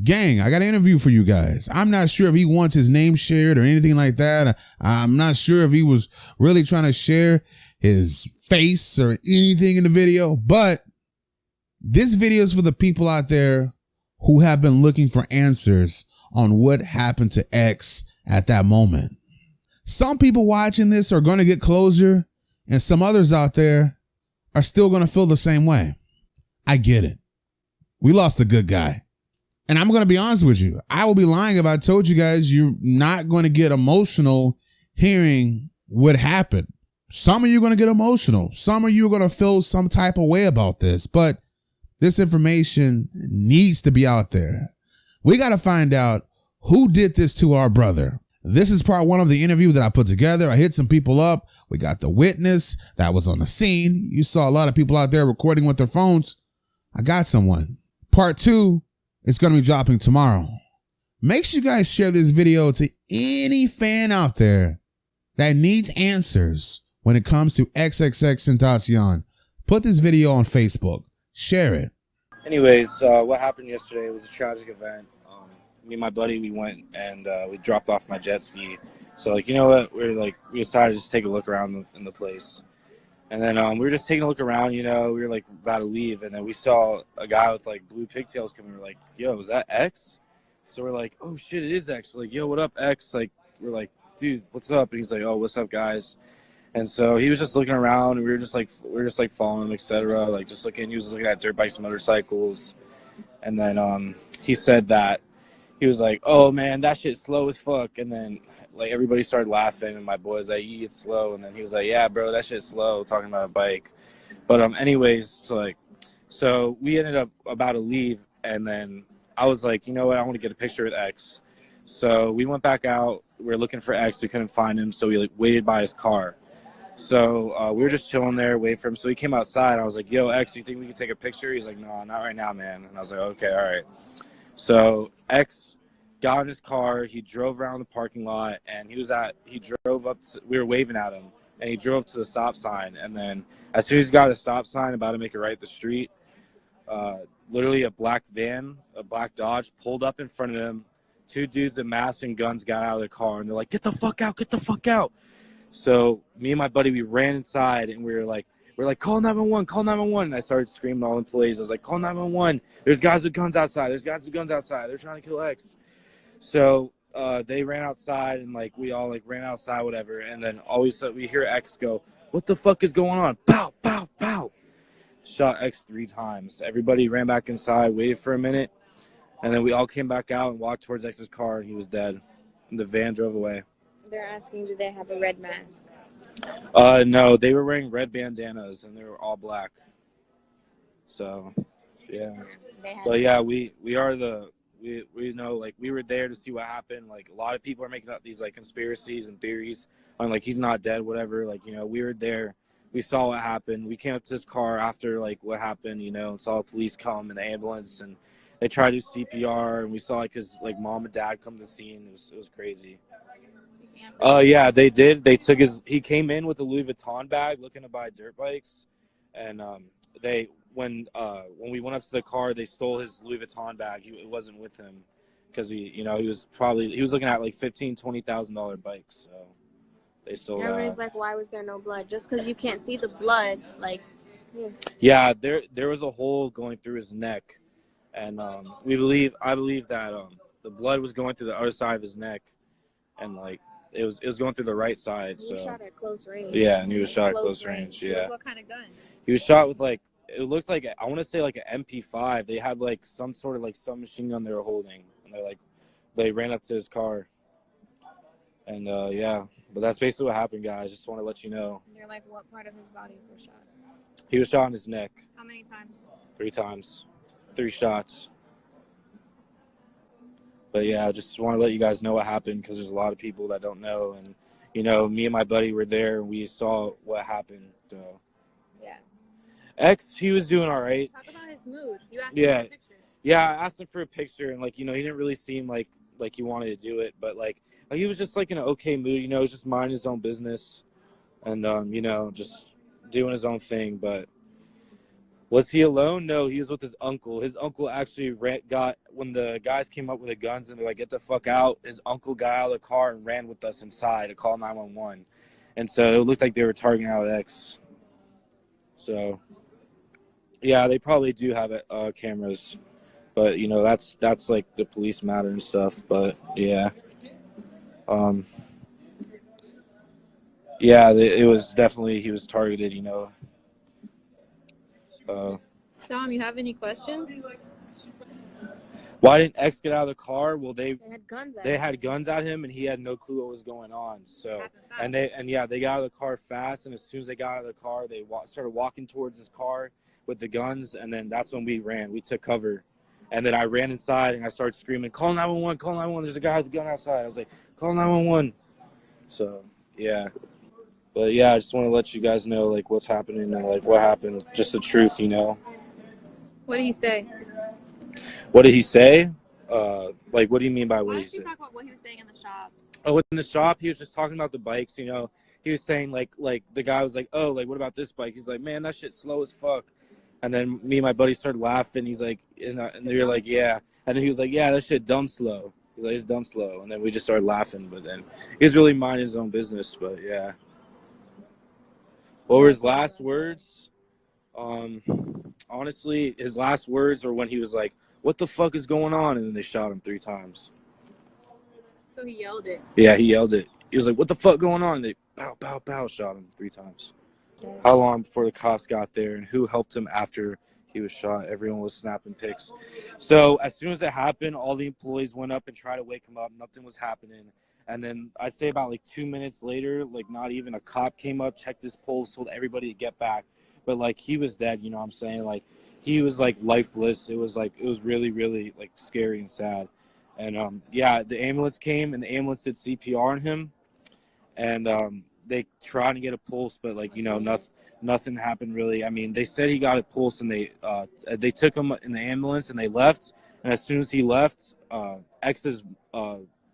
Gang, I got an interview for you guys. I'm not sure if he wants his name shared or anything like that. I'm not sure if he was really trying to share his face or anything in the video, but this video is for the people out there who have been looking for answers on what happened to X at that moment. Some people watching this are going to get closure, and some others out there are still going to feel the same way. I get it. We lost a good guy. And I'm going to be honest with you. I will be lying if I told you guys you're not going to get emotional hearing what happened. Some of you are going to get emotional. Some of you are going to feel some type of way about this, but this information needs to be out there. We got to find out who did this to our brother. This is part one of the interview that I put together. I hit some people up. We got the witness that was on the scene. You saw a lot of people out there recording with their phones. I got someone. Part two is going to be dropping tomorrow. Make sure you guys share this video to any fan out there that needs answers when it comes to XXXTentacion. Put this video on Facebook. Share it. Anyways, what happened yesterday was a tragic event. Me and my buddy, we went and we dropped off my jet ski. So, like, you know what? We decided to just take a look around in the place. And then we were just taking a look around, you know, we were like about to leave. And then we saw a guy with like blue pigtails coming. We're like, yo, is that X? So we're like, oh shit, it is X. We're like, yo, what up, X? Like, we're like, dude, what's up? And he's like, oh, what's up, guys? And so he was just looking around, and we were just like following him, etc. Like just looking. He was looking at dirt bikes and motorcycles. And then he said that he was like, oh man, that shit's slow as fuck. And then like everybody started laughing, and my boy's like, it's slow. And then he was like, yeah, bro, that shit's slow, talking about a bike. But anyways, so we ended up about to leave, and then I was like, you know what, I want to get a picture with X. So we went back out. We were looking for X. We couldn't find him, so we like waited by his car. So we were just chilling there, waiting for him. So he came outside. I was like, yo, X, you think we can take a picture? He's like, no, not right now, man. And I was like, okay, all right. So X got in his car. He drove around the parking lot, and he drove up to, we were waving at him, and he drove up to the stop sign. And then as soon as he got a stop sign about to make it right the street, literally a black van, a black Dodge, pulled up in front of him. Two dudes with masks and guns got out of the car, and they're like, get the fuck out, get the fuck out. So me and my buddy, we ran inside, and we're like, call 911, call 911. And I started screaming to all employees. I was like, call 911. There's guys with guns outside. There's guys with guns outside. They're trying to kill X. So they ran outside, and like we all like ran outside, whatever. And then all of a sudden we hear X go, what the fuck is going on? Pow, pow, pow. Shot X 3 times. Everybody ran back inside, waited for a minute. And then we all came back out and walked towards X's car, and he was dead. And the van drove away. They're asking, do they have a red mask? No, they were wearing red bandanas, and they were all black. So, yeah. But yeah, we know, like, we were there to see what happened. Like, a lot of people are making up these, like, conspiracies and theories on, like, he's not dead, whatever. Like, you know, we were there. We saw what happened. We came up to his car after, like, what happened, you know, and saw police come in the ambulance, and they tried to do CPR, and we saw, like, his, like, mom and dad come to the scene. It was crazy. Yeah, they did. They took he came in with a Louis Vuitton bag looking to buy dirt bikes. And when we went up to the car, they stole his Louis Vuitton bag. It wasn't with him because he was looking at like $15,000-$20,000 bikes. So they stole that. Everybody's like, why was there no blood? Just because you can't see the blood, like. Yeah, there was a hole going through his neck, and I believe that the blood was going through the other side of his neck, and like. It was going through the right side. He was shot at close range. Yeah, and he was shot at close range. Yeah. What kind of gun? He was shot with like, it looked like, I want to say like an MP5. They had like some sort of like submachine gun they were holding, and they ran up to his car. And yeah, but that's basically what happened, guys. Just want to let you know. And you're like, what part of his body was shot? He was shot in his neck. How many times? 3 times. 3 shots. But yeah, I just want to let you guys know what happened because there's a lot of people that don't know. And, you know, me and my buddy were there and we saw what happened. So, yeah. X, he was doing all right. Talk about his mood. You asked him for a picture. Yeah, I asked him for a picture. And, like, you know, he didn't really seem like he wanted to do it. But, like he was just, like, in an okay mood. You know, he was just minding his own business. And, you know, just doing his own thing. But Was he alone? No, he was with his uncle. His uncle actually got, when the guys came up with the guns and they're like, get the fuck out, his uncle got out of the car and ran with us inside to call 911. And so it looked like they were targeting out X. So, yeah, they probably do have cameras. But, you know, that's like the police matter and stuff. But, yeah. Yeah, it was definitely, he was targeted, you know. Dom, you have any questions? Why didn't X get out of the car? Well, they had guns at him. and he had no clue what was going on. So, they got out of the car fast, and as soon as they got out of the car, they started walking towards his car with the guns, and then that's when we ran. We took cover, and then I ran inside and I started screaming, "Call 911! Call 911! There's a guy with a gun outside!" I was like, "Call 911!" So, yeah. But yeah, I just want to let you guys know like what's happening and like what happened, just the truth, you know. What do you say? What did he say? Like, what do you mean by what Why he don't you said? talk about what he was saying in the shop? Oh, in the shop, he was just talking about the bikes, you know. He was saying like the guy was like, "Oh, like what about this bike?" He's like, "Man, that shit's slow as fuck." And then me and my buddy started laughing. He's like, and they were like, "Yeah." And then he was like, "Yeah, that shit dumb slow." He's like, "It's dumb slow." And then we just started laughing. But then he was really minding his own business. But yeah. What were his last words? Honestly, his last words were when he was like, "What the fuck is going on?" And then they shot him 3 times. So he yelled it. Yeah, he yelled it. He was like, "What the fuck going on?" And they pow, pow, pow, shot him 3 times. How long before the cops got there, and who helped him after he was shot? Everyone was snapping pics. So as soon as it happened, all the employees went up and tried to wake him up. Nothing was happening. And then I'd say about like 2 minutes later, like not even a cop came up, checked his pulse, told everybody to get back. But like he was dead, you know what I'm saying? Like he was like lifeless. It was really, really like scary and sad. And yeah, the ambulance came and the ambulance did CPR on him. And they tried to get a pulse, but like, you know, nothing happened really. I mean, they said he got a pulse and they took him in the ambulance and they left. And as soon as he left, X's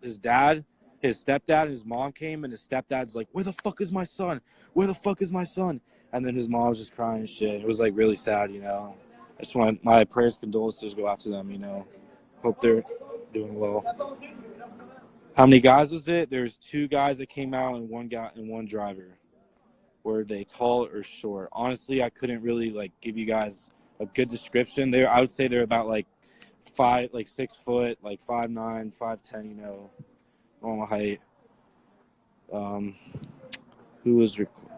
his dad, his stepdad and his mom came, and his stepdad's like, "Where the fuck is my son? Where the fuck is my son?" And then his mom was just crying and shit. It was like really sad, you know. I just want my prayers, condolences go out to them, you know. Hope they're doing well. How many guys was it? There's 2 guys that came out and one guy and one driver. Were they tall or short? Honestly, I couldn't really like give you guys a good description. I would say they're about like 6 foot, like 5'9", 5'10", you know, normal height.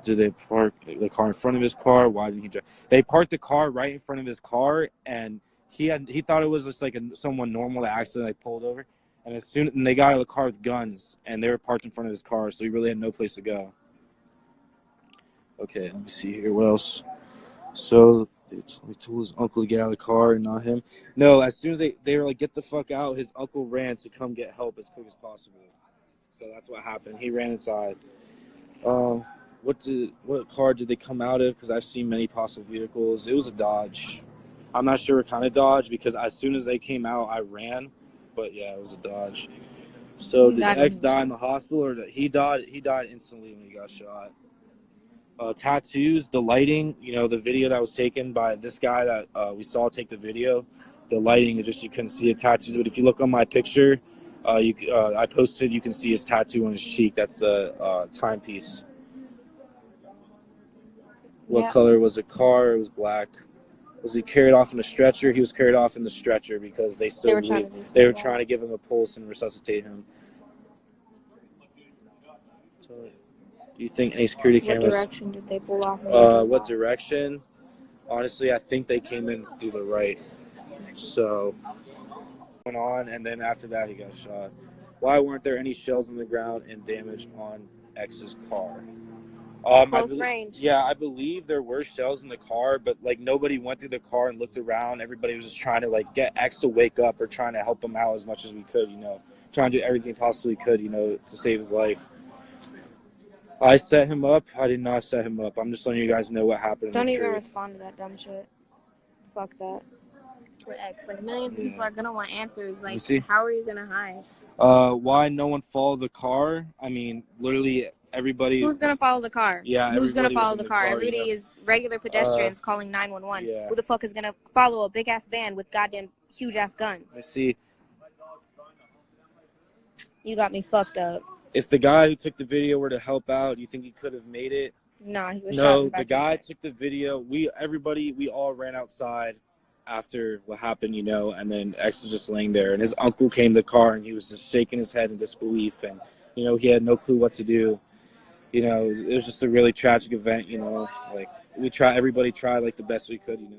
Did they park the car in front of his car? Why didn't he drive? They parked the car right in front of his car, and he thought it was just like someone normal that accidentally pulled over. And they got out of the car with guns, and they were parked in front of his car, so he really had no place to go. Okay, let me see here. What else? So they told his uncle to get out of the car and not him. No, as soon as they were like, "Get the fuck out," his uncle ran to come get help as quick as possible. So that's what happened. He ran inside. What car did they come out of? Because I've seen many possible vehicles. It was a Dodge. I'm not sure what kind of Dodge, because as soon as they came out, I ran. But yeah, it was a Dodge. So did X die in the hospital, or he died? He died instantly when he got shot. Tattoos, the lighting, you know, the video that was taken by this guy that we saw take the video, the lighting, you couldn't see the tattoos. But if you look on my picture, I posted, you can see his tattoo on his cheek. That's the timepiece. What color was the car? It was black. Was he carried off in a stretcher? He was carried off in the stretcher because they were trying to give him a pulse and resuscitate him. So, do you think any security cameras? What direction did they pull off? What direction? Honestly, I think they came in through the right. So, went on, and then after that, he got shot. Why weren't there any shells on the ground and damage on X's car? Close range. Yeah, I believe there were shells in the car, but like nobody went through the car and looked around. Everybody was just trying to like get X to wake up or trying to help him out as much as we could, you know, trying to do everything possibly could, you know, to save his life. I set him up. I did not set him up. I'm just letting you guys know what happened. Don't even respond to that dumb shit. Fuck that. With X, like millions of people are gonna want answers. Like, see? how are you gonna hide? Why no one followed the car? I mean, literally everybody. Who's gonna follow the car? Yeah, Who's gonna everybody was follow in the the car? car, Everybody you know? is regular pedestrians calling 911. Yeah. Who the fuck is gonna follow a big ass van with goddamn huge ass guns? I see. You got me fucked up. If the guy who took the video were to help out, do you think he could have made it? Nah, he was shot in No, the back the of his guy neck. took the video. We all ran outside after what happened, you know, and then X was just laying there, and his uncle came to the car, and he was just shaking his head in disbelief, and you know, he had no clue what to do. You know, it was just a really tragic event, you know. Like everybody tried like the best we could, you know.